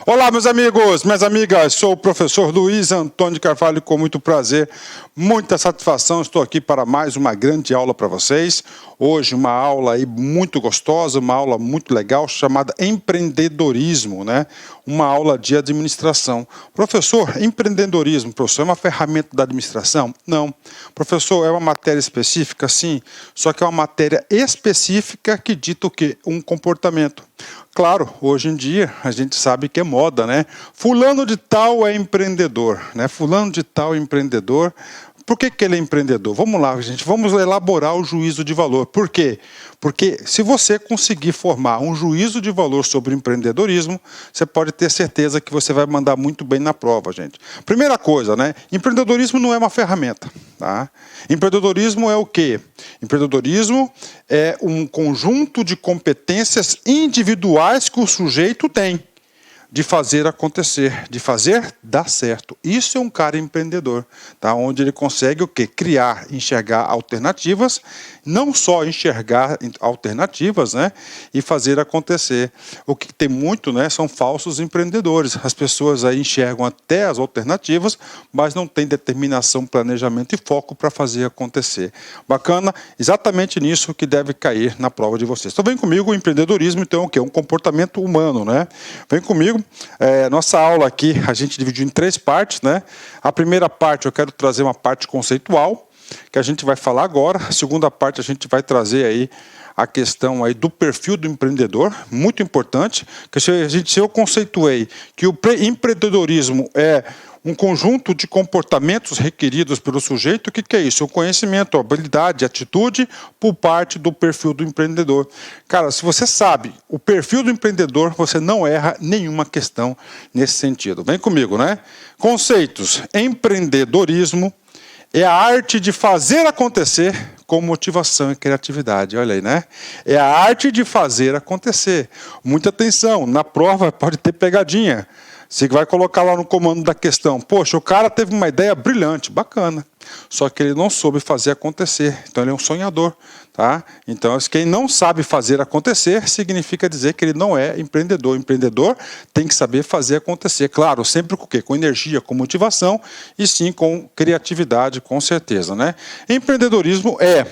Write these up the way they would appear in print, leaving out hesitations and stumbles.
Olá, meus amigos, minhas amigas, sou o professor Luiz Antônio de Carvalho, com muito prazer, muita satisfação, estou aqui para mais uma grande aula para vocês. Hoje uma aula aí muito gostosa, uma aula muito legal, chamada empreendedorismo, né? Uma aula de administração. Professor, empreendedorismo, professor, é uma ferramenta da administração? Não. Professor, é uma matéria específica? Sim, só que é uma matéria específica que dita o quê? Um comportamento. Claro, hoje em dia a gente sabe que é moda, né? Fulano de tal é empreendedor, né? Fulano de tal é empreendedor. Por que ele é empreendedor? Vamos lá, gente, vamos elaborar o juízo de valor. Por quê? Porque se você conseguir formar um juízo de valor sobre empreendedorismo, você pode ter certeza que você vai mandar muito bem na prova, gente. Primeira coisa, né? Empreendedorismo não é uma ferramenta, tá? Empreendedorismo é o quê? Empreendedorismo é um conjunto de competências individuais que o sujeito tem de fazer acontecer, de fazer dar certo. Isso é um cara empreendedor, tá? Onde ele consegue o quê? Criar, enxergar alternativas, não só enxergar alternativas, né? E fazer acontecer. O que tem muito, né? São falsos empreendedores. As pessoas aí enxergam até as alternativas, mas não têm determinação, planejamento e foco para fazer acontecer. Bacana? Exatamente nisso que deve cair na prova de vocês. Então vem comigo, o empreendedorismo, então, o quê? Um comportamento humano, né? Vem comigo. Nossa aula aqui a gente dividiu em 3 partes, né? A primeira parte eu quero trazer uma parte conceitual, que a gente vai falar agora. A segunda parte a gente vai trazer aí a questão aí do perfil do empreendedor, muito importante, que se eu conceituei que o empreendedorismo é um conjunto de comportamentos requeridos pelo sujeito, o que é isso? O conhecimento, a habilidade, a atitude por parte do perfil do empreendedor. Cara, se você sabe o perfil do empreendedor, você não erra nenhuma questão nesse sentido. Vem comigo, né? Conceitos. Empreendedorismo é a arte de fazer acontecer com motivação e criatividade. Olha aí, né? É a arte de fazer acontecer. Muita atenção, na prova pode ter pegadinha. Você vai colocar lá no comando da questão, poxa, o cara teve uma ideia brilhante, bacana, só que ele não soube fazer acontecer, então ele é um sonhador, tá? Então, quem não sabe fazer acontecer, significa dizer que ele não é empreendedor. O empreendedor tem que saber fazer acontecer, claro, sempre com o quê? Com energia, com motivação, e sim com criatividade, com certeza, né? Empreendedorismo é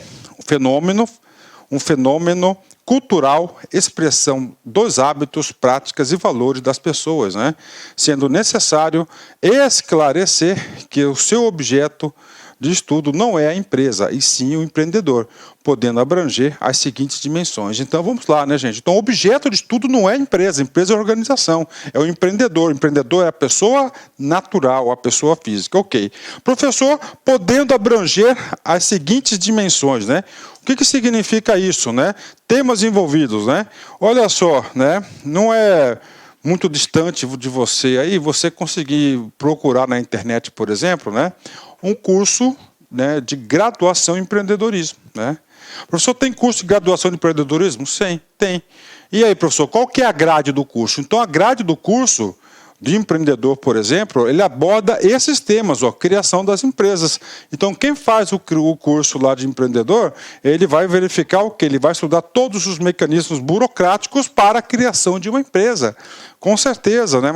um fenômeno cultural, expressão dos hábitos, práticas e valores das pessoas, né? Sendo necessário esclarecer que o seu objeto de estudo não é a empresa, e sim o empreendedor, podendo abranger as seguintes dimensões. Então vamos lá, né, gente? Então o objeto de estudo não é a empresa é a organização, é o empreendedor. O empreendedor é a pessoa natural, a pessoa física, ok. Professor, podendo abranger as seguintes dimensões, né? O que significa isso, né? Temas envolvidos, né? Olha só, né? Não é muito distante de você aí, você conseguir procurar na internet, por exemplo, né? Um curso, né, de graduação em empreendedorismo, né? Professor, tem curso de graduação de empreendedorismo? Sim, tem. E aí, professor, qual que é a grade do curso? Então, a grade do curso de empreendedor, por exemplo, ele aborda esses temas, ó, criação das empresas. Então, quem faz o curso lá de empreendedor, ele vai verificar o quê? Ele vai estudar todos os mecanismos burocráticos para a criação de uma empresa. Com certeza, né?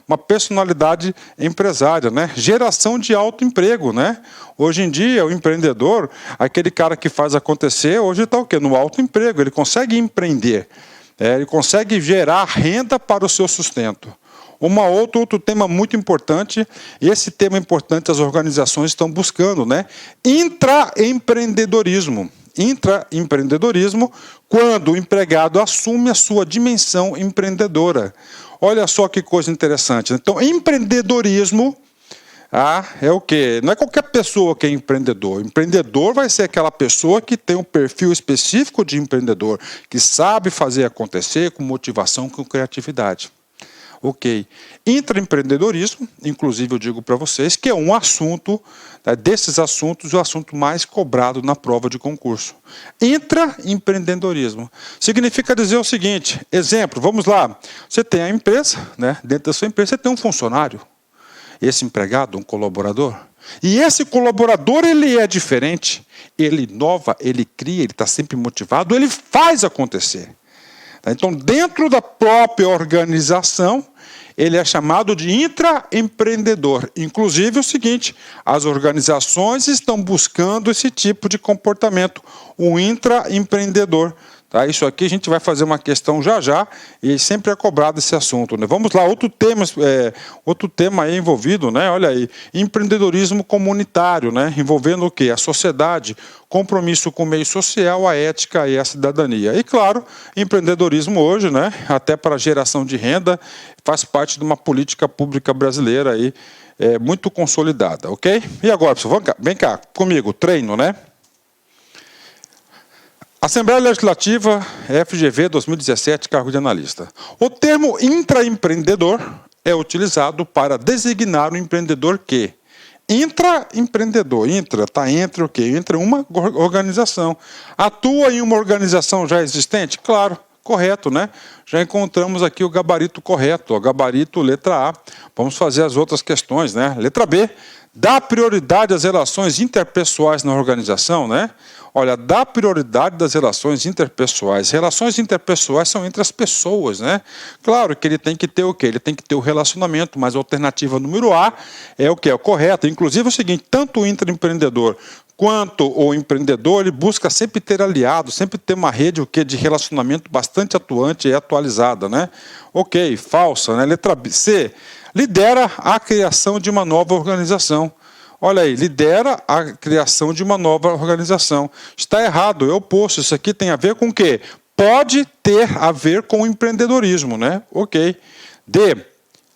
Uma personalidade empresária, né? Geração de autoemprego, né? Hoje em dia, o empreendedor, aquele cara que faz acontecer, hoje está o quê? No autoemprego, ele consegue empreender, ele consegue gerar renda para o seu sustento. Outro tema muito importante, e esse tema importante as organizações estão buscando, né? Intraempreendedorismo. Intraempreendedorismo, quando o empregado assume a sua dimensão empreendedora. Olha só que coisa interessante. Então, empreendedorismo é o quê? Não é qualquer pessoa que é empreendedor. Empreendedor vai ser aquela pessoa que tem um perfil específico de empreendedor, que sabe fazer acontecer com motivação, com criatividade. Ok. Intraempreendedorismo, inclusive eu digo para vocês, que é um assunto, né, desses assuntos, o assunto mais cobrado na prova de concurso. Intraempreendedorismo. Significa dizer o seguinte, exemplo, vamos lá, você tem a empresa, né, dentro da sua empresa você tem um funcionário, esse empregado, um colaborador, e esse colaborador ele é diferente, ele inova, ele cria, ele está sempre motivado, ele faz acontecer. Então, dentro da própria organização, ele é chamado de intraempreendedor. Inclusive o seguinte, as organizações estão buscando esse tipo de comportamento, o intraempreendedor. Tá? Isso aqui a gente vai fazer uma questão já já e sempre é cobrado esse assunto. Né? Vamos lá, outro tema aí envolvido, né? Olha aí, empreendedorismo comunitário, né? Envolvendo o quê? A sociedade, compromisso com o meio social, a ética e a cidadania. E claro, empreendedorismo hoje, né? Até para geração de renda, faz parte de uma política pública brasileira aí, muito consolidada, ok? E agora, pessoal, vem cá comigo, treino, né? Assembleia Legislativa, FGV 2017, cargo de analista. O termo intraempreendedor é utilizado para designar um empreendedor que intraempreendedor, está entre o quê? Entre uma organização. Atua em uma organização já existente? Claro, correto, né? Já encontramos aqui o gabarito correto, o gabarito letra A. Vamos fazer as outras questões, né? Letra B, dá prioridade às relações interpessoais na organização, né? Olha, dá prioridade das relações interpessoais. Relações interpessoais são entre as pessoas, né? Claro que ele tem que ter o quê? Ele tem que ter o relacionamento, mas a alternativa número A é o que é o correto. Inclusive é o seguinte, tanto o intraempreendedor quanto o empreendedor, ele busca sempre ter aliados, sempre ter uma rede o quê? De relacionamento bastante atuante e atualizada, né? Ok, falsa, né? Letra B, C, lidera a criação de uma nova organização. Olha aí, lidera a criação de uma nova organização. Está errado, é o oposto. Isso aqui tem a ver com o quê? Pode ter a ver com o empreendedorismo, né? Ok. D,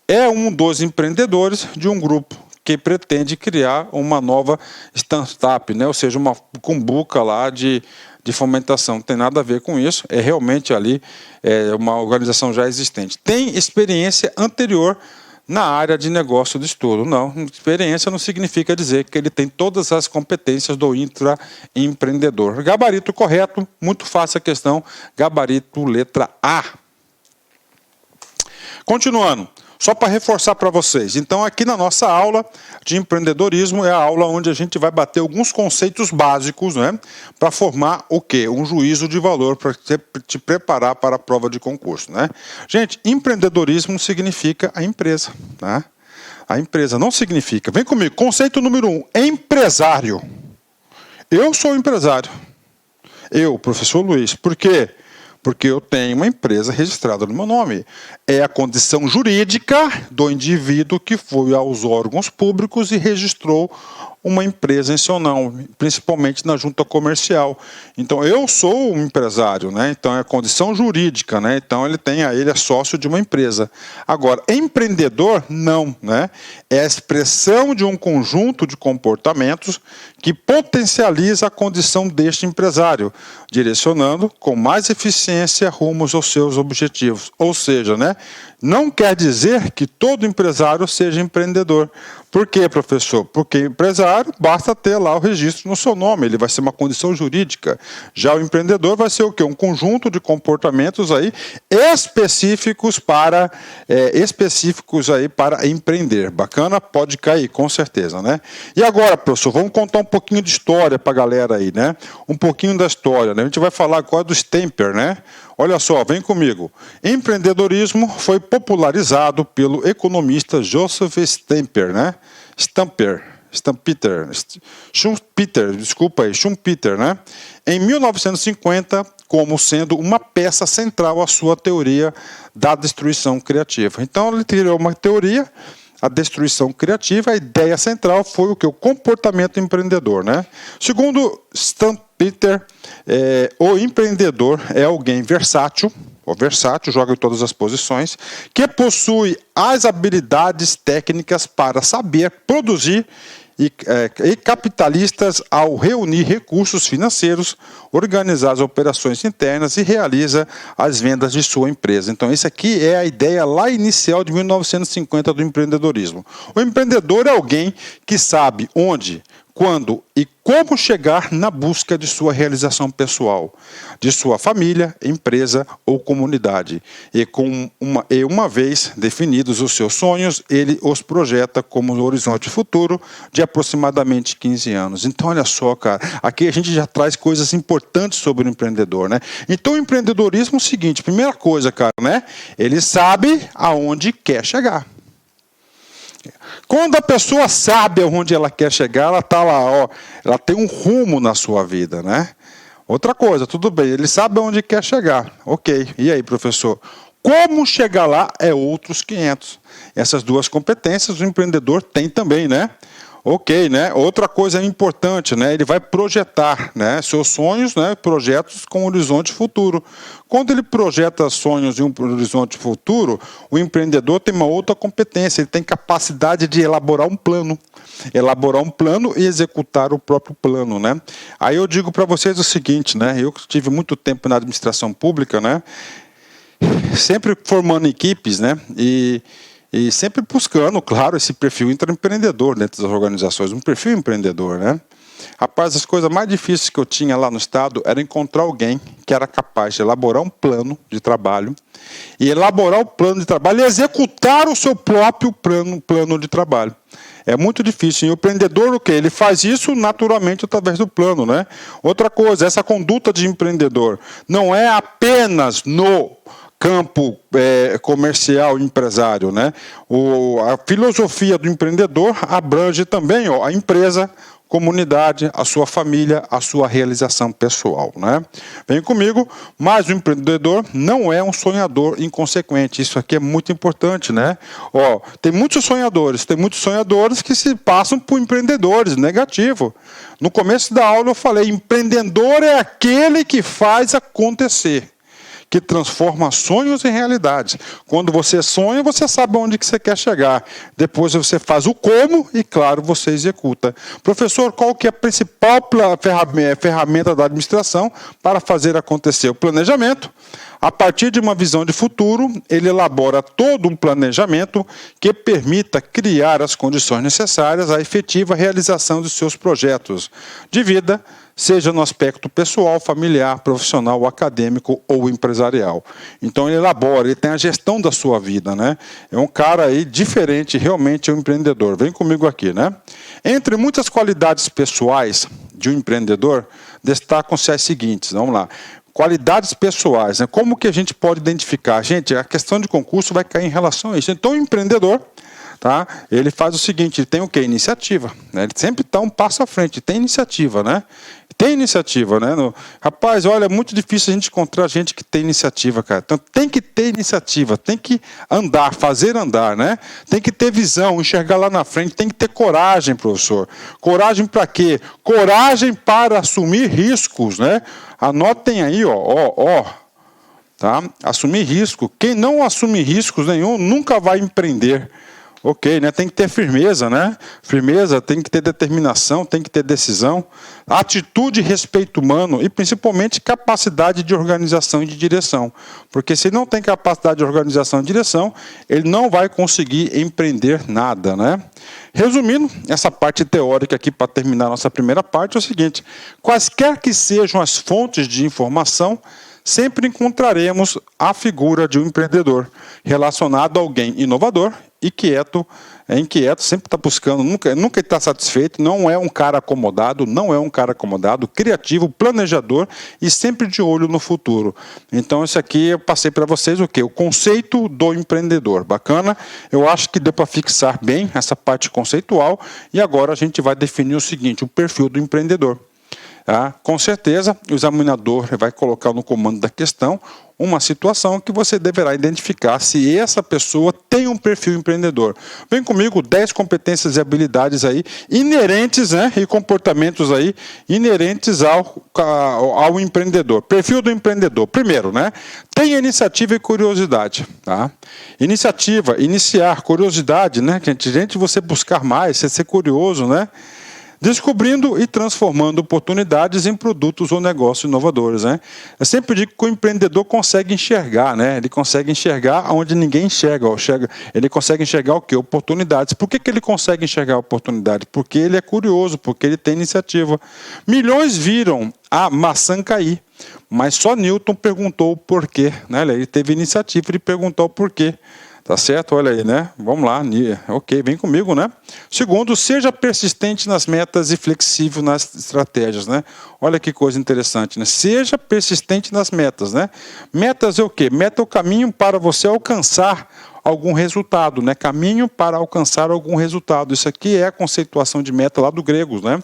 é um dos empreendedores de um grupo que pretende criar uma nova startup, né? Ou seja, uma cumbuca lá de fomentação. Não tem nada a ver com isso, é realmente ali uma organização já existente. Tem experiência anterior na área de negócio de estudo. Não, experiência não significa dizer que ele tem todas as competências do intraempreendedor. Gabarito correto, muito fácil a questão, gabarito letra A. Continuando, só para reforçar para vocês. Então, aqui na nossa aula de empreendedorismo, é a aula onde a gente vai bater alguns conceitos básicos, né, para formar o quê? Um juízo de valor, para te preparar para a prova de concurso. Né? Gente, empreendedorismo significa a empresa. Né? A empresa não significa... Vem comigo, conceito número 1, empresário. Eu sou empresário. Eu, professor Luiz. Por quê? Porque eu tenho uma empresa registrada no meu nome. É a condição jurídica do indivíduo que foi aos órgãos públicos e registrou uma empresa em seu nome, principalmente na junta comercial. Então, eu sou um empresário, né? Então, é a condição jurídica, né? Então, ele é sócio de uma empresa. Agora, empreendedor, não, né? É a expressão de um conjunto de comportamentos que potencializa a condição deste empresário, direcionando com mais eficiência rumos aos seus objetivos. Ou seja, né? Não quer dizer que todo empresário seja empreendedor. Por quê, professor? Porque empresário basta ter lá o registro no seu nome, ele vai ser uma condição jurídica. Já o empreendedor vai ser o quê? Um conjunto de comportamentos aí específicos para empreender. Bacana? Pode cair, com certeza, né? E agora, professor, vamos contar um pouquinho de história para a galera aí, né? Um pouquinho da história, né? A gente vai falar agora do Stamper, né? Olha só, vem comigo. Empreendedorismo foi popularizado pelo economista Joseph Stamper, né? Schumpeter, né? Em 1950, como sendo uma peça central à sua teoria da destruição criativa. Então, ele criou uma teoria, a destruição criativa, a ideia central foi o que? O comportamento empreendedor, né? Segundo Schumpeter, o empreendedor é alguém versátil, joga em todas as posições, que possui as habilidades técnicas para saber produzir e capitalistas ao reunir recursos financeiros, organizar as operações internas e realiza as vendas de sua empresa. Então, isso aqui é a ideia lá inicial de 1950 do empreendedorismo. O empreendedor é alguém que sabe onde, quando e como chegar na busca de sua realização pessoal, de sua família, empresa ou comunidade. E uma vez definidos os seus sonhos, ele os projeta como um horizonte futuro de aproximadamente 15 anos. Então, olha só, cara, aqui a gente já traz coisas importantes sobre o empreendedor, né? Então, o empreendedorismo é o seguinte, primeira coisa, cara, né? Ele sabe aonde quer chegar. Quando a pessoa sabe aonde ela quer chegar, ela está lá, ó, ela tem um rumo na sua vida, né? Outra coisa, tudo bem, ele sabe aonde quer chegar. Ok, e aí, professor? Como chegar lá é outros 500. Essas duas competências o empreendedor tem também, né? Ok, né? Outra coisa importante, né? Ele vai projetar, né, seus sonhos, né, projetos com horizonte futuro. Quando ele projeta sonhos em um horizonte futuro, o empreendedor tem uma outra competência, ele tem capacidade de elaborar um plano e executar o próprio plano, né? Aí eu digo para vocês o seguinte, né? Eu tive muito tempo na administração pública, né? Sempre formando equipes, né? E sempre buscando, claro, esse perfil intraempreendedor dentro das organizações, um perfil empreendedor, né? Rapaz, as coisas mais difíceis que eu tinha lá no estado era encontrar alguém que era capaz de elaborar um plano de trabalho e executar o seu próprio plano de trabalho. É muito difícil. E o empreendedor, o quê? Ele faz isso naturalmente através do plano, né? Outra coisa, essa conduta de empreendedor não é apenas no campo comercial empresário, né? A filosofia do empreendedor abrange também, ó, a empresa, comunidade, a sua família, a sua realização pessoal, né? Vem comigo, mas o empreendedor não é um sonhador inconsequente. Isso aqui é muito importante, né? Ó, tem muitos sonhadores que se passam por empreendedores, negativo. No começo da aula eu falei, empreendedor é aquele que faz acontecer, que transforma sonhos em realidade. Quando você sonha, você sabe onde que você quer chegar. Depois você faz o como e, claro, você executa. Professor, qual que é a principal ferramenta da administração para fazer acontecer o planejamento? A partir de uma visão de futuro, ele elabora todo um planejamento que permita criar as condições necessárias à efetiva realização de seus projetos de vida, seja no aspecto pessoal, familiar, profissional, acadêmico ou empresarial. Então ele elabora, ele tem a gestão da sua vida, né? É um cara aí diferente, realmente é um empreendedor. Vem comigo aqui, né? Entre muitas qualidades pessoais de um empreendedor, destacam-se as seguintes, vamos lá. Qualidades pessoais, né? Como que a gente pode identificar? Gente, a questão de concurso vai cair em relação a isso. Então o empreendedor, tá? Ele faz o seguinte, ele tem o quê? Iniciativa, né? Ele sempre está um passo à frente, tem iniciativa, né? Tem iniciativa, né? Rapaz, olha, é muito difícil a gente encontrar gente que tem iniciativa, cara. Então tem que ter iniciativa, tem que andar, fazer andar, né? Tem que ter visão, enxergar lá na frente, tem que ter coragem, professor. Coragem para quê? Coragem para assumir riscos, né? Anotem aí, ó. Tá? Assumir risco. Quem não assume riscos nenhum nunca vai empreender. Ok, né? Tem que ter firmeza, né? Firmeza, tem que ter determinação, tem que ter decisão, atitude e respeito humano e principalmente capacidade de organização e de direção. Porque se não tem capacidade de organização e direção, ele não vai conseguir empreender nada, né? Resumindo, essa parte teórica aqui para terminar a nossa primeira parte é o seguinte, quaisquer que sejam as fontes de informação, sempre encontraremos a figura de um empreendedor relacionado a alguém inovador e inquieto, sempre está buscando, nunca está satisfeito, não é um cara acomodado, criativo, planejador e sempre de olho no futuro. Então, isso aqui eu passei para vocês o quê? O conceito do empreendedor. Bacana? Eu acho que deu para fixar bem essa parte conceitual e agora a gente vai definir o seguinte, o perfil do empreendedor. Tá? Com certeza, o examinador vai colocar no comando da questão uma situação que você deverá identificar se essa pessoa tem um perfil empreendedor. Vem comigo, 10 competências e habilidades aí inerentes, né, e comportamentos aí inerentes ao empreendedor. Perfil do empreendedor. Primeiro, né, tem iniciativa e curiosidade. Tá? Iniciativa, iniciar, curiosidade, né, gente, você buscar mais, você ser curioso, né? descobrindo e transformando oportunidades em produtos ou negócios inovadores, né? Eu sempre digo que o empreendedor consegue enxergar, né? Ele consegue enxergar onde ninguém enxerga. Ele consegue enxergar o quê? Oportunidades. Por que ele consegue enxergar oportunidades? Porque ele é curioso, porque ele tem iniciativa. Milhões viram a maçã cair, mas só Newton perguntou o porquê, né? Ele teve iniciativa de perguntar o porquê. Tá certo? Olha aí, né? Vamos lá. Ok, vem comigo, né? Segundo, seja persistente nas metas e flexível nas estratégias, né? Olha que coisa interessante, né? Seja persistente nas metas, né? Metas é o quê? Meta é o caminho para você alcançar algum resultado, né? Caminho para alcançar algum resultado. Isso aqui é a conceituação de meta lá do grego, né?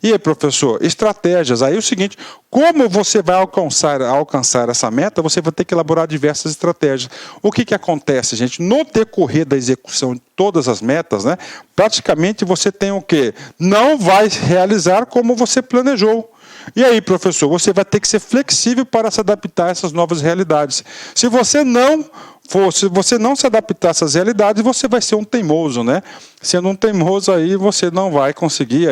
E aí, professor, estratégias. Aí é o seguinte, como você vai alcançar essa meta, você vai ter que elaborar diversas estratégias. O que acontece, gente? No decorrer da execução de todas as metas, né? Praticamente você tem o quê? Não vai realizar como você planejou. E aí, professor, você vai ter que ser flexível para se adaptar a essas novas realidades. Se você não se adaptar a essas realidades, você vai ser um teimoso, né? Sendo um teimoso aí, você não vai conseguir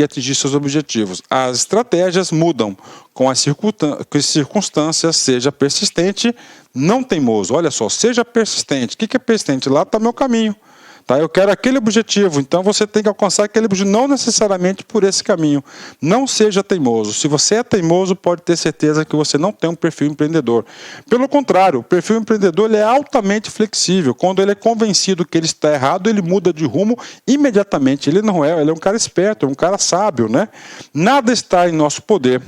atingir seus objetivos. As estratégias mudam com as circunstâncias, seja persistente, não teimoso. Olha só, seja persistente. O que é persistente? Lá está meu caminho. Tá, eu quero aquele objetivo, então você tem que alcançar aquele objetivo, não necessariamente por esse caminho. Não seja teimoso. Se você é teimoso, pode ter certeza que você não tem um perfil empreendedor. Pelo contrário, o perfil empreendedor ele é altamente flexível. Quando ele é convencido que ele está errado, ele muda de rumo imediatamente. Ele é um cara esperto, é um cara sábio, né? Nada está em nosso poder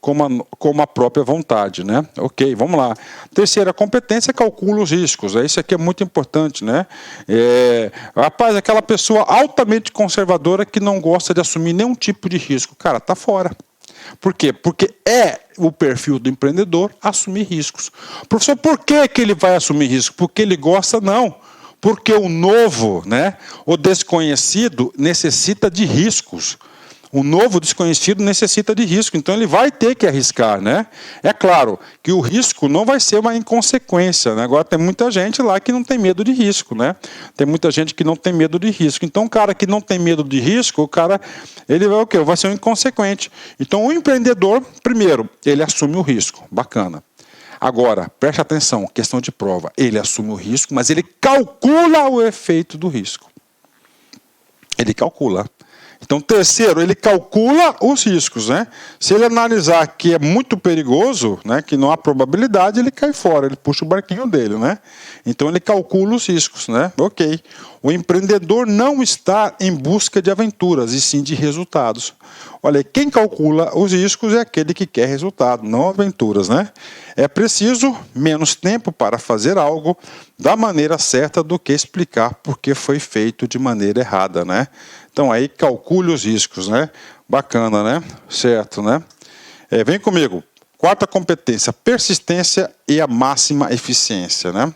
como a própria vontade, né? Ok, vamos lá. Terceira competência, calcula os riscos. Isso aqui é muito importante, né? Rapaz, aquela pessoa altamente conservadora que não gosta de assumir nenhum tipo de risco. Cara, tá fora. Por quê? Porque é o perfil do empreendedor assumir riscos. Professor, por que ele vai assumir risco? Porque ele gosta? Não. Porque o novo, né? O desconhecido necessita de riscos. O novo desconhecido necessita de risco, então ele vai ter que arriscar, né? É claro que o risco não vai ser uma inconsequência, né? Agora tem muita gente lá que não tem medo de risco, né? Tem muita gente que não tem medo de risco. Então o cara que não tem medo de risco, ele vai o quê? Vai ser um inconsequente. Então o empreendedor, primeiro, ele assume o risco, bacana. Agora, preste atenção, questão de prova, ele assume o risco, mas ele calcula o efeito do risco. Ele calcula. Então, terceiro, ele calcula os riscos, né? Se ele analisar que é muito perigoso, né, que não há probabilidade, ele cai fora, ele puxa o barquinho dele, né? Então, ele calcula os riscos, né? Ok. O empreendedor não está em busca de aventuras, e sim de resultados. Olha, quem calcula os riscos é aquele que quer resultado, não aventuras, né? É preciso menos tempo para fazer algo da maneira certa do que explicar porque foi feito de maneira errada, né? Então aí calcule os riscos, né? Bacana, né? Certo, né? Vem comigo. Quarta competência, persistência e a máxima eficiência, né?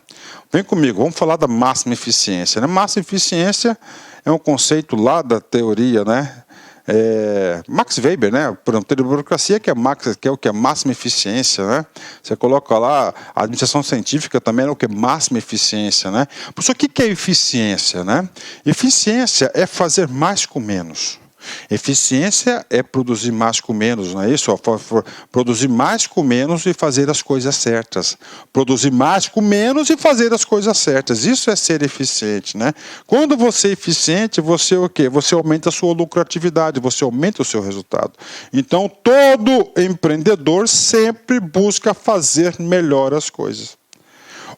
Vem comigo, vamos falar da máxima eficiência, né? Máxima eficiência é um conceito lá da teoria, né? Max Weber, né? Por exemplo, teoria de burocracia que é o que é máxima eficiência, né? Você coloca lá a administração científica também é o que é máxima eficiência, né? Professor, o que é eficiência, né? Eficiência é fazer mais com menos. Eficiência é produzir mais com menos, não é isso? Produzir mais com menos e fazer as coisas certas. Produzir mais com menos e fazer as coisas certas. Isso é ser eficiente, né? Quando você é eficiente, você o quê? Você aumenta a sua lucratividade, você aumenta o seu resultado. Então, todo empreendedor sempre busca fazer melhor as coisas.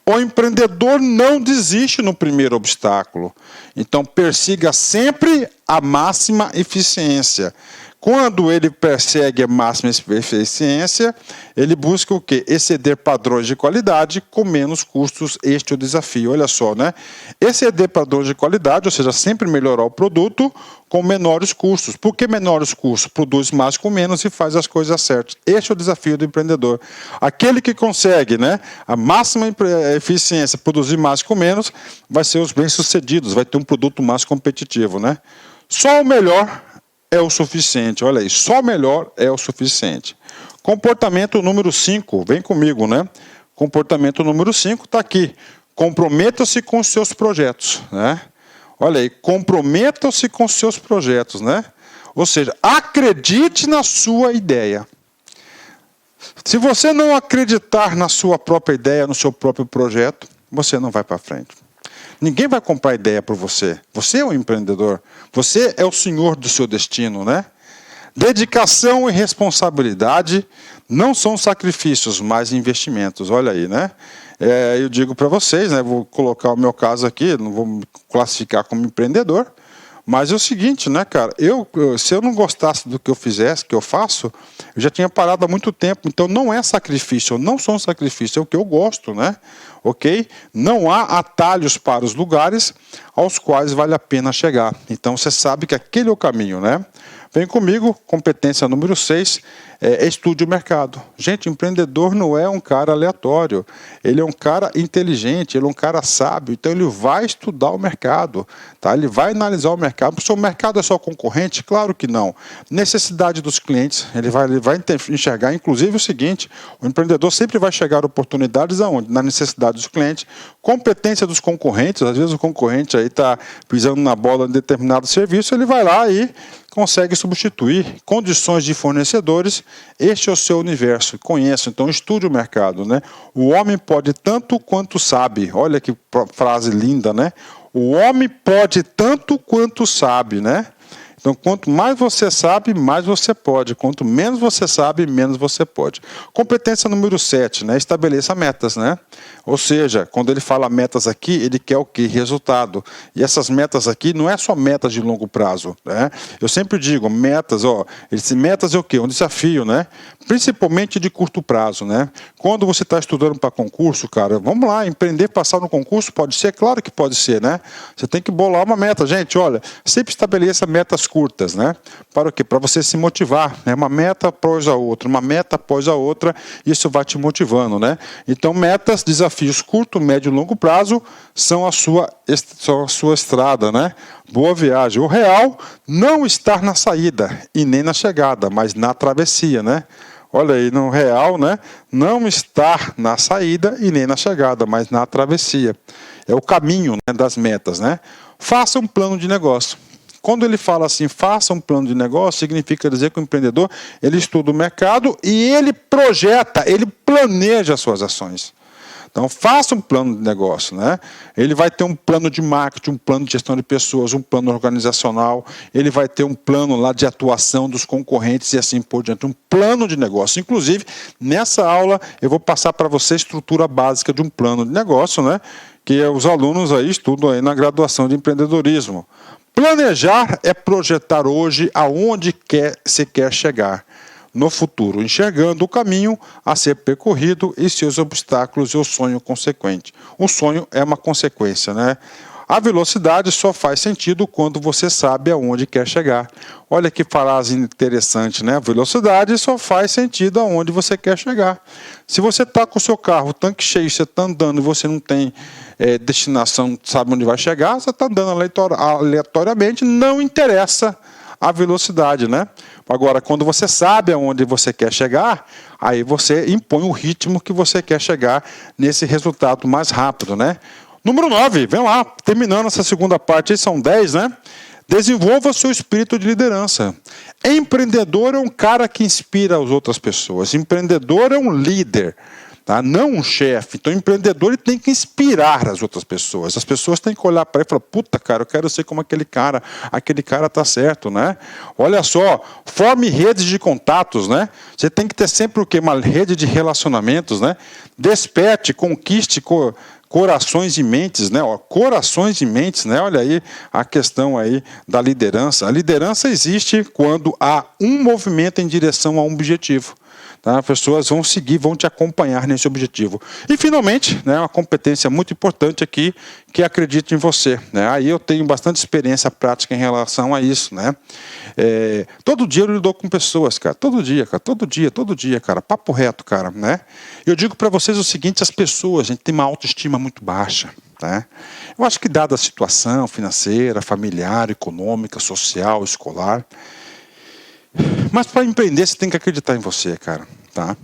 O empreendedor não desiste no primeiro obstáculo. Então, persiga sempre a máxima eficiência. Quando ele persegue a máxima eficiência, ele busca o quê? Exceder padrões de qualidade com menos custos. Este é o desafio. Olha só, né? Exceder padrões de qualidade, ou seja, sempre melhorar o produto com menores custos. Por que menores custos? Produz mais com menos e faz as coisas certas. Este é o desafio do empreendedor. Aquele que consegue, né, a máxima eficiência, produzir mais com menos, vai ser os bem-sucedidos, vai ter um produto mais competitivo, né? Só o melhor é o suficiente. Olha aí, só o melhor é o suficiente. Comportamento número 5, vem comigo, né? Comportamento número 5 está aqui. Comprometa-se com os seus projetos, né? Olha aí, comprometa-se com seus projetos, né? Ou seja, acredite na sua ideia. Se você não acreditar na sua própria ideia, no seu próprio projeto, você não vai para frente. Ninguém vai comprar ideia por você. Você é um empreendedor. Você é o senhor do seu destino, né? Dedicação e responsabilidade não são sacrifícios, mas investimentos. Olha aí, né? Eu digo para vocês, né? Vou colocar o meu caso aqui, não vou me classificar como empreendedor, mas é o seguinte, né, cara? Se eu não gostasse do que eu fizesse, que eu faço, eu já tinha parado há muito tempo. Então não é sacrifício, eu não sou um sacrifício, é o que eu gosto, né? Ok? Não há atalhos para os lugares aos quais vale a pena chegar. Então você sabe que aquele é o caminho, né? Vem comigo, competência número 6, estude o mercado. Gente, empreendedor não é um cara aleatório, ele é um cara inteligente, ele é um cara sábio, então ele vai estudar o mercado, tá? Ele vai analisar o mercado. Se o mercado é só concorrente? Claro que não. Necessidade dos clientes, ele vai enxergar, inclusive o seguinte, o empreendedor sempre vai chegar a oportunidades aonde? Na necessidade dos clientes, competência dos concorrentes, às vezes o concorrente aí está pisando na bola em determinado serviço, ele vai lá e consegue substituir condições de fornecedores. Este é o seu universo, conheça, então estude o mercado, né? O homem pode tanto quanto sabe. Olha que frase linda, né? O homem pode tanto quanto sabe, né? Então, quanto mais você sabe, mais você pode. Quanto menos você sabe, menos você pode. Competência número 7, né? Estabeleça metas, né? Ou seja, quando ele fala metas aqui, ele quer o quê? Resultado. E essas metas aqui não é só metas de longo prazo, né? Eu sempre digo, metas, metas é o quê? Um desafio, né? Principalmente de curto prazo, né? Quando você está estudando para concurso, cara, vamos lá, empreender, passar no concurso, pode ser? Claro que pode ser, né? Você tem que bolar uma meta. Gente, olha, sempre estabeleça metas curtas, né? Para o quê? Para você se motivar, né? Uma meta após a outra, uma meta após a outra, isso vai te motivando, né? Então, metas, desafios curto, médio e longo prazo são a sua estrada, né? Boa viagem. O real não está na saída e nem na chegada, mas na travessia, né? Olha aí, no real, né? Não está na saída e nem na chegada, mas na travessia. É o caminho, né, das metas, né? Faça um plano de negócio. Quando ele fala assim, faça um plano de negócio, significa dizer que o empreendedor, ele estuda o mercado e ele projeta, ele planeja as suas ações. Então, faça um plano de negócio, né? Ele vai ter um plano de marketing, um plano de gestão de pessoas, um plano organizacional, ele vai ter um plano lá de atuação dos concorrentes e assim por diante, um plano de negócio. Inclusive, nessa aula, eu vou passar para você a estrutura básica de um plano de negócio, né? Que os alunos aí estudam aí na graduação de empreendedorismo. Planejar é projetar hoje aonde você quer chegar no futuro, enxergando o caminho a ser percorrido e seus obstáculos e o sonho consequente. O sonho é uma consequência, né? A velocidade só faz sentido quando você sabe aonde quer chegar. Olha que frase interessante, né? A velocidade só faz sentido aonde você quer chegar. Se você está com o seu carro, o tanque cheio, você está andando e você não tem destinação, não sabe onde vai chegar, você está andando aleatoriamente, não interessa a velocidade, né? Agora, quando você sabe aonde você quer chegar, aí você impõe o ritmo que você quer chegar nesse resultado mais rápido, né? Número 9, vem lá, terminando essa segunda parte, aí são 10, né? Desenvolva seu espírito de liderança. Empreendedor é um cara que inspira as outras pessoas. Empreendedor é um líder, tá? Não um chefe. Então, o empreendedor ele tem que inspirar as outras pessoas. As pessoas têm que olhar para ele e falar, puta, cara, eu quero ser como aquele cara tá certo, né? Olha só, forme redes de contatos, né? Você tem que ter sempre o quê? Uma rede de relacionamentos, né? Desperte, conquiste corações e mentes, né? Corações e mentes, né? Olha aí a questão aí da liderança. A liderança existe quando há um movimento em direção a um objetivo. Tá? As pessoas vão seguir, vão te acompanhar nesse objetivo. E, finalmente, né, uma competência muito importante aqui, que acredite em você. Né? Aí eu tenho bastante experiência prática em relação a isso. Né? Todo dia eu lido com pessoas, cara. Todo dia, cara. Papo reto, cara. Né? Eu digo para vocês o seguinte, as pessoas, a gente tem uma autoestima muito baixa. Tá? Eu acho que dada a situação financeira, familiar, econômica, social, escolar... Mas para empreender, você tem que acreditar em você, cara. Tá?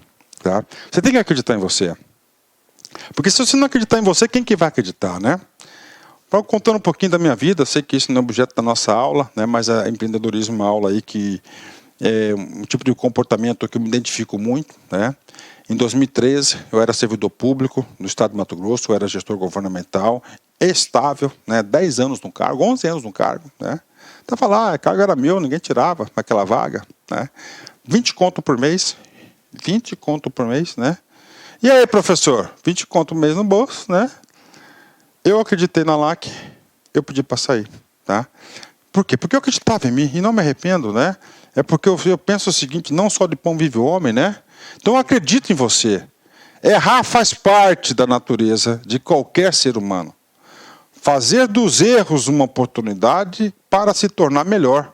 Você tem que acreditar em você. Porque se você não acreditar em você, quem que vai acreditar, né? Contando um pouquinho da minha vida, eu sei que isso não é objeto da nossa aula, né, mas a empreendedorismo é uma aula aí que é um tipo de comportamento que eu me identifico muito, né? Em 2013, eu era servidor público no estado de Mato Grosso, eu era gestor governamental, estável, né, 10 anos no cargo, 11 anos no cargo, né? Estava lá, a carga era meu, ninguém tirava naquela vaga, né? 20 conto por mês, 20 conto por mês, né? E aí, professor, 20 conto por mês no bolso, né? Eu acreditei na LAC, eu pedi para sair, tá? Por quê? Porque eu acreditava em mim e não me arrependo, né? É porque eu penso o seguinte, não só de pão vive o homem, né? Então eu acredito em você. Errar faz parte da natureza de qualquer ser humano. Fazer dos erros uma oportunidade para se tornar melhor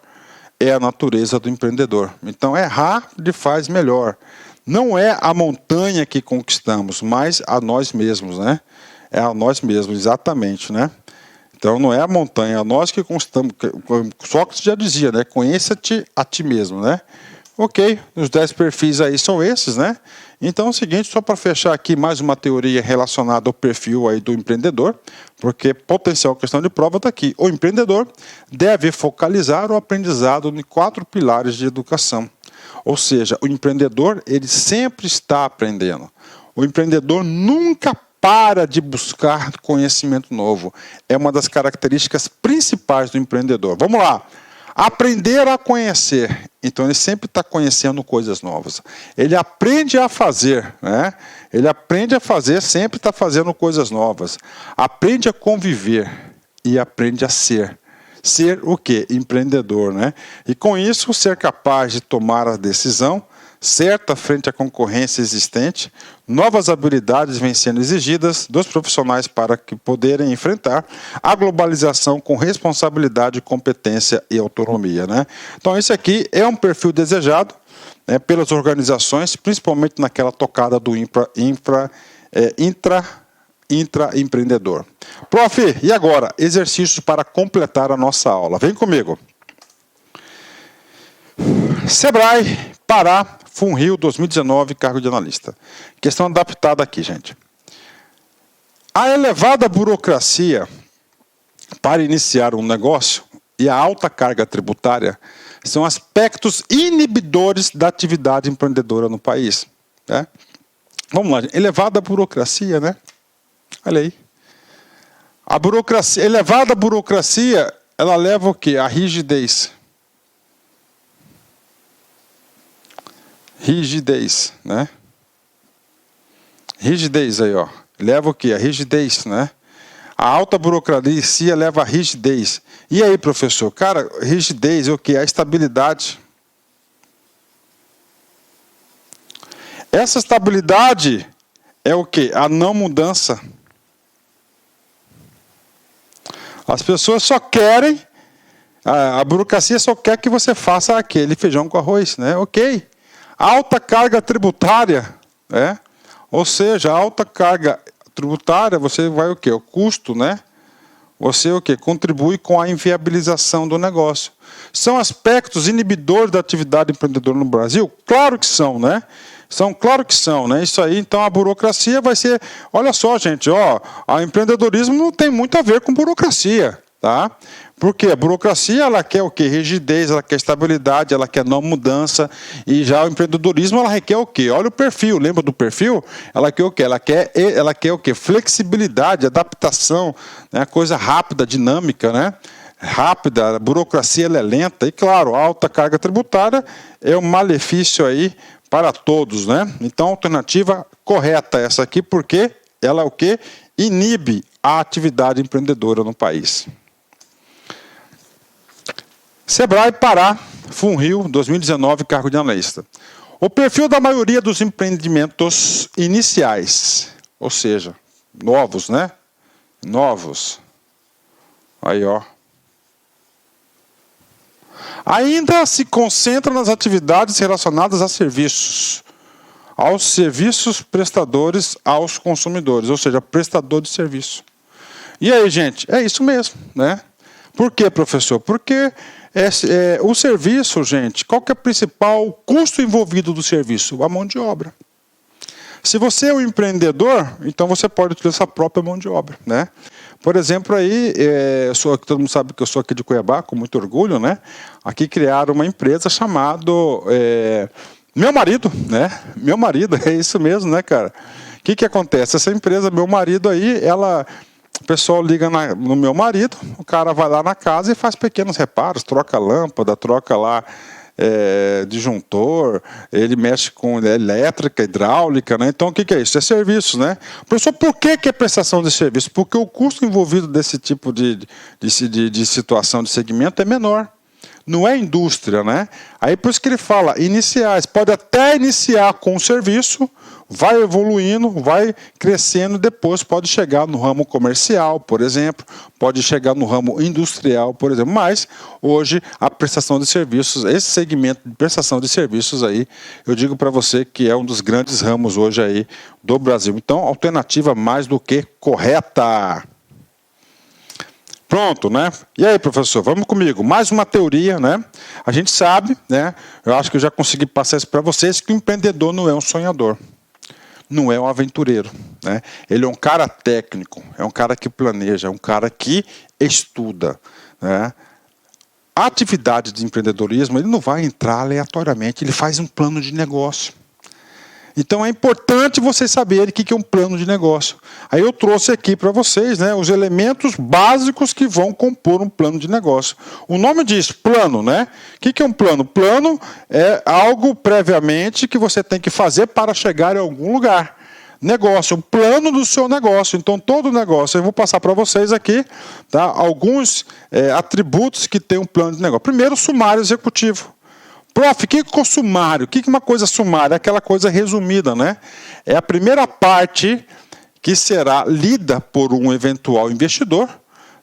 é a natureza do empreendedor. Então errar de faz melhor. Não é a montanha que conquistamos, mas a nós mesmos, né? É a nós mesmos, exatamente, né? Então não é a montanha, é a nós que conquistamos. Sócrates já dizia, né? Conheça-te a ti mesmo, né? Ok, os 10 perfis aí são esses, né? Então é o seguinte, só para fechar aqui mais uma teoria relacionada ao perfil aí do empreendedor, porque potencial questão de prova está aqui. O empreendedor deve focalizar o aprendizado em 4 pilares de educação. Ou seja, o empreendedor, ele sempre está aprendendo. O empreendedor nunca para de buscar conhecimento novo. É uma das características principais do empreendedor. Vamos lá. Aprender a conhecer. Então, ele sempre está conhecendo coisas novas. Ele aprende a fazer, né? Ele aprende a fazer, sempre está fazendo coisas novas. Aprende a conviver e aprende a ser. Ser o quê? Empreendedor, né? E com isso, ser capaz de tomar a decisão certa frente à concorrência existente, novas habilidades vêm sendo exigidas dos profissionais para que poderem enfrentar a globalização com responsabilidade, competência e autonomia, né? Então, esse aqui é um perfil desejado, né, pelas organizações, principalmente naquela tocada do intraempreendedor. Prof, e agora? Exercícios para completar a nossa aula. Vem comigo. Sebrae, Pará, Funrio 2019, cargo de analista. Questão adaptada aqui, gente. A elevada burocracia para iniciar um negócio e a alta carga tributária são aspectos inibidores da atividade empreendedora no país, né? Vamos lá, elevada burocracia, né? Olha aí. A burocracia, elevada burocracia, ela leva o quê? A rigidez. Rigidez, né? Rigidez aí, ó. Leva o quê? A rigidez, né? A alta burocracia leva a rigidez. E aí, professor? Cara, rigidez é o quê? A estabilidade. Essa estabilidade é o quê? A não mudança. As pessoas só querem, a burocracia só quer que você faça aquele feijão com arroz, né? Ok. Alta carga tributária, né? Ou seja, alta carga tributária, você vai o quê? O custo, né? Você o quê? Contribui com a inviabilização do negócio. São aspectos inibidores da atividade empreendedora no Brasil? Claro que são, né? Claro que são, né? Isso aí, então a burocracia vai ser... Olha só, gente, ó, o empreendedorismo não tem muito a ver com burocracia, tá? Porque a burocracia, ela quer o quê? Rigidez, ela quer estabilidade, ela quer não mudança. E já o empreendedorismo, ela requer o quê? Olha o perfil, lembra do perfil? Ela quer o quê? Ela quer o quê? Flexibilidade, adaptação, né? Coisa rápida, dinâmica, né? Rápida, a burocracia ela é lenta. E claro, a alta carga tributária é um malefício aí para todos, né? Então, a alternativa correta é essa aqui, porque ela o quê? Inibe a atividade empreendedora no país. Sebrae, Pará, Funrio, 2019, cargo de analista. O perfil da maioria dos empreendimentos iniciais, ou seja, novos, né? Novos. Aí, ó. Ainda se concentra nas atividades relacionadas a serviços. Aos serviços prestadores aos consumidores, ou seja, prestador de serviço. E aí, gente? É isso mesmo, né? Por quê, professor? Porque o serviço, gente, qual que é o principal custo envolvido do serviço? A mão de obra. Se você é um empreendedor, então você pode utilizar a própria mão de obra, né? Por exemplo, aí, todo mundo sabe que eu sou aqui de Cuiabá, com muito orgulho, né? Aqui criaram uma empresa chamada Meu Marido, né? Meu Marido, é isso mesmo, né, cara? O que acontece? Essa empresa, Meu Marido aí, o pessoal liga no Meu Marido, o cara vai lá na casa e faz pequenos reparos, troca lâmpada, troca lá disjuntor, ele mexe com elétrica, hidráulica, né? Então o que é isso? É serviço, né? Professor, por que é prestação de serviço? Porque o custo envolvido desse tipo de situação, de segmento é menor. Não é indústria, né? Aí por isso que ele fala iniciais, pode até iniciar com o serviço, vai evoluindo, vai crescendo, depois pode chegar no ramo comercial, por exemplo, pode chegar no ramo industrial, por exemplo, mas hoje a prestação de serviços, esse segmento de prestação de serviços aí, eu digo para você que é um dos grandes ramos hoje aí do Brasil. Então, alternativa mais do que correta. Pronto, né? E aí, professor, vamos comigo. Mais uma teoria, né? A gente sabe, né? Eu acho que eu já consegui passar isso para vocês, que o empreendedor não é um sonhador. Não é um aventureiro, né? Ele é um cara técnico, é um cara que planeja, é um cara que estuda, né? A atividade de empreendedorismo, ele não vai entrar aleatoriamente, ele faz um plano de negócio. Então é importante vocês saberem o que é um plano de negócio. Aí eu trouxe aqui para vocês, né, os elementos básicos que vão compor um plano de negócio. O nome diz plano, né? O que é um plano? Plano é algo previamente que você tem que fazer para chegar em algum lugar. Negócio, o plano do seu negócio. Então todo negócio, eu vou passar para vocês aqui, tá, alguns atributos que tem um plano de negócio. Primeiro, sumário executivo. Prof, o que é o sumário? O que é uma coisa sumária? É aquela coisa resumida, né? É a primeira parte que será lida por um eventual investidor,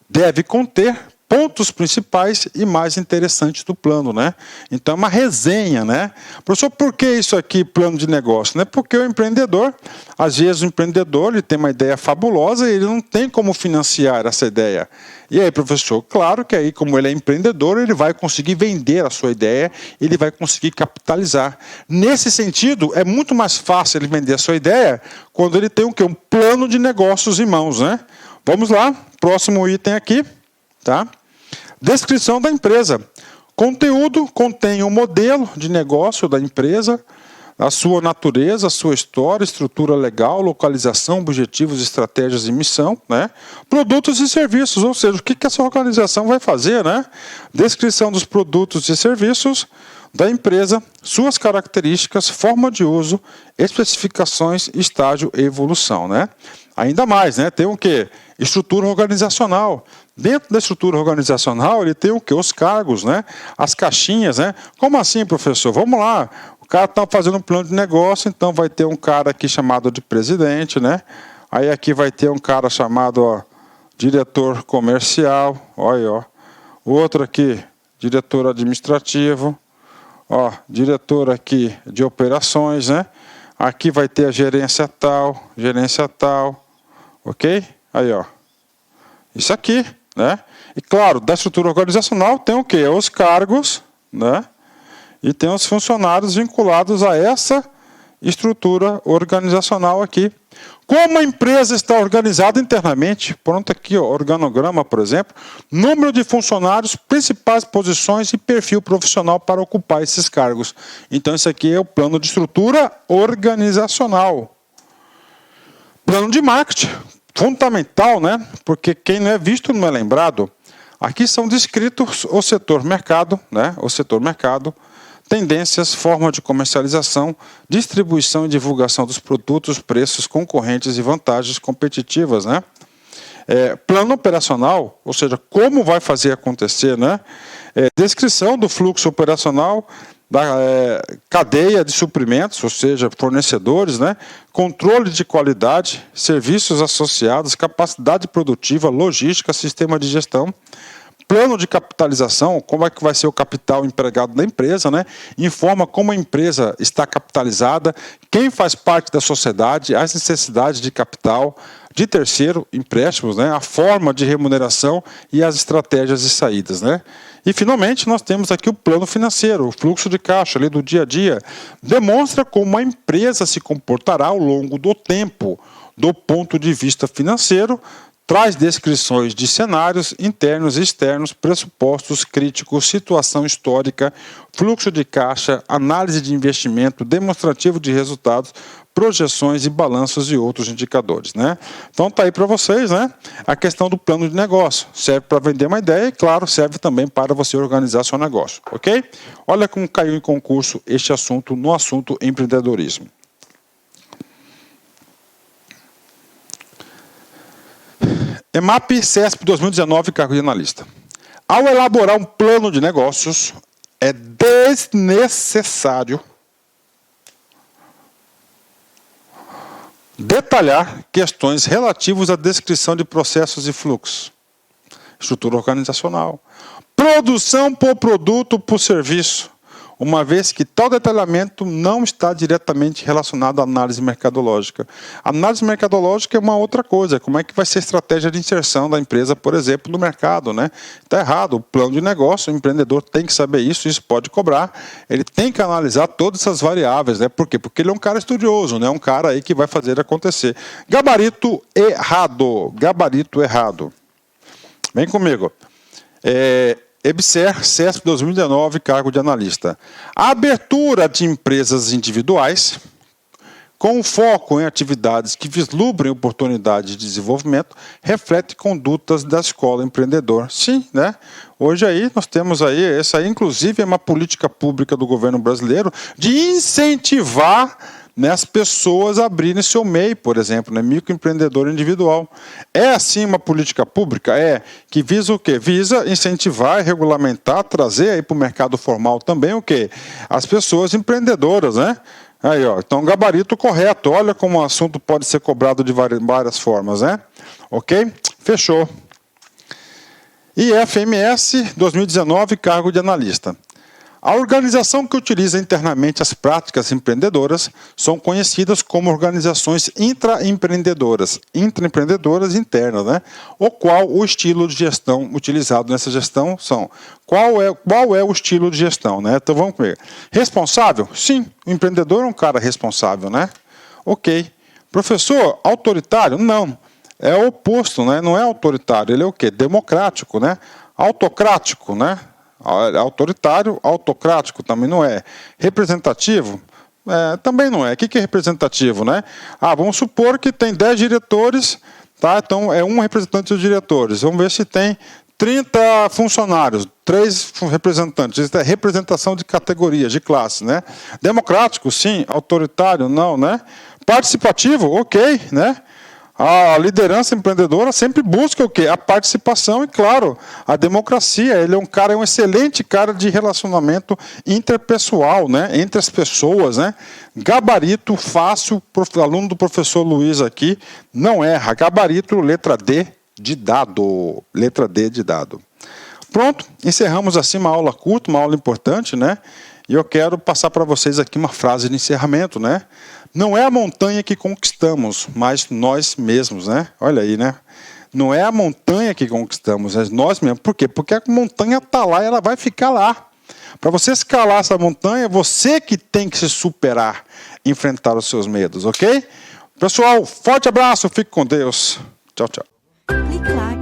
deve conter pontos principais e mais interessantes do plano, né? Então é uma resenha, né? Professor, por que isso aqui, plano de negócio? Né? Porque o empreendedor, às vezes o empreendedor ele tem uma ideia fabulosa e ele não tem como financiar essa ideia. E aí, professor, claro que aí, como ele é empreendedor, ele vai conseguir vender a sua ideia, ele vai conseguir capitalizar. Nesse sentido, é muito mais fácil ele vender a sua ideia quando ele tem o quê? Um plano de negócios em mãos, né? Vamos lá, próximo item aqui. Tá? Descrição da empresa. Conteúdo contém o modelo de negócio da empresa, a sua natureza, a sua história, estrutura legal, localização, objetivos, estratégias e missão, né? Produtos e serviços, ou seja, o que essa organização vai fazer, né? Descrição dos produtos e serviços da empresa, suas características, forma de uso, especificações, estágio e evolução, né? Ainda mais, né? Tem o quê? Estrutura organizacional. Dentro da estrutura organizacional, ele tem o quê? Os cargos, né? As caixinhas, né? Como assim, professor? Vamos lá. O cara está fazendo um plano de negócio, então vai ter um cara aqui chamado de presidente, né? Aí aqui vai ter um cara chamado diretor comercial, olha, ó. O outro aqui, diretor administrativo, ó, diretor aqui de operações, né? Aqui vai ter a gerência tal, ok? Aí, ó. Isso aqui, né? E claro, da estrutura organizacional tem o quê? Os cargos, né? E tem os funcionários vinculados a essa estrutura organizacional aqui. Como a empresa está organizada internamente, pronto aqui, ó, organograma, por exemplo, número de funcionários, principais posições e perfil profissional para ocupar esses cargos. Então, esse aqui é o plano de estrutura organizacional. Plano de marketing, fundamental, né? Porque quem não é visto não é lembrado. Aqui são descritos o setor mercado, né? O setor mercado, tendências, forma de comercialização, distribuição e divulgação dos produtos, preços, concorrentes e vantagens competitivas, né? Plano operacional, ou seja, como vai fazer acontecer, né? Descrição do fluxo operacional da cadeia de suprimentos, ou seja, fornecedores, né? Controle de qualidade, serviços associados, capacidade produtiva, logística, sistema de gestão. Plano de capitalização, como é que vai ser o capital empregado da empresa, né? Informa como a empresa está capitalizada, quem faz parte da sociedade, as necessidades de capital, de terceiro, empréstimos, né? A forma de remuneração e as estratégias de saídas, né? E, finalmente, nós temos aqui o plano financeiro, o fluxo de caixa ali do dia a dia. Demonstra como a empresa se comportará ao longo do tempo, do ponto de vista financeiro, Traz descrições de cenários internos e externos, pressupostos críticos, situação histórica, fluxo de caixa, análise de investimento, demonstrativo de resultados, projeções e balanços e outros indicadores, né? Então tá aí para vocês, né? A questão do plano de negócio. Serve para vender uma ideia e, claro, serve também para você organizar seu negócio, ok? Olha como caiu em concurso este assunto no assunto empreendedorismo. EMAP CESP 2019, cargo de analista. Ao elaborar um plano de negócios, é desnecessário detalhar questões relativas à descrição de processos e fluxos, estrutura organizacional, produção por produto por serviço, uma vez que tal detalhamento não está diretamente relacionado à análise mercadológica. A análise mercadológica é uma outra coisa, como é que vai ser a estratégia de inserção da empresa, por exemplo, no mercado, né? Está errado, o plano de negócio, o empreendedor tem que saber isso pode cobrar, ele tem que analisar todas essas variáveis, né? Por quê? Porque ele é um cara estudioso, né? Um cara aí que vai fazer acontecer. Gabarito errado, gabarito errado. Vem comigo. EBSER, CESP 2019, cargo de analista. A abertura de empresas individuais, com foco em atividades que vislumbrem oportunidades de desenvolvimento, reflete condutas da escola empreendedor. Sim, né? Hoje aí nós temos aí, essa aí inclusive é uma política pública do governo brasileiro de incentivar, né, as pessoas abrirem seu MEI, por exemplo, né, microempreendedor individual. É assim uma política pública? É, que visa o quê? Visa incentivar, regulamentar, trazer aí para o mercado formal também o quê? As pessoas empreendedoras, né? Aí, ó, então gabarito correto, olha como o assunto pode ser cobrado de várias formas, né? Ok? Fechou. IFMS 2019, cargo de analista. A organização que utiliza internamente as práticas empreendedoras são conhecidas como organizações intraempreendedoras internas, né? O qual o estilo de gestão utilizado nessa gestão são. Qual é o estilo de gestão, né? Então vamos ver. Responsável? Sim, o empreendedor é um cara responsável, né? Ok. Professor, autoritário? Não. É o oposto, né? Não é autoritário, ele é o quê? Democrático, né? Autocrático, né? Autoritário, autocrático também não é. Representativo? Também não é. O que é representativo, né? Vamos supor que tem 10 diretores, tá? Então é um representante dos diretores. Vamos ver se tem 30 funcionários, 3 representantes. Isso é representação de categorias, de classes, né? Democrático, sim. Autoritário, não, né? Participativo, ok, né? A liderança empreendedora sempre busca o quê? A participação e, claro, a democracia. Ele é um excelente cara de relacionamento interpessoal, né? Entre as pessoas, né? Gabarito fácil, aluno do professor Luiz aqui, não erra. Gabarito, letra D de dado. Letra D de dado. Pronto, encerramos assim uma aula curta, uma aula importante, né? E eu quero passar para vocês aqui uma frase de encerramento, né? Não é a montanha que conquistamos, mas nós mesmos, né? Olha aí, né? Não é a montanha que conquistamos, é nós mesmos. Por quê? Porque a montanha está lá e ela vai ficar lá. Para você escalar essa montanha, você que tem que se superar, enfrentar os seus medos, ok? Pessoal, forte abraço, fique com Deus. Tchau, tchau. Clique lá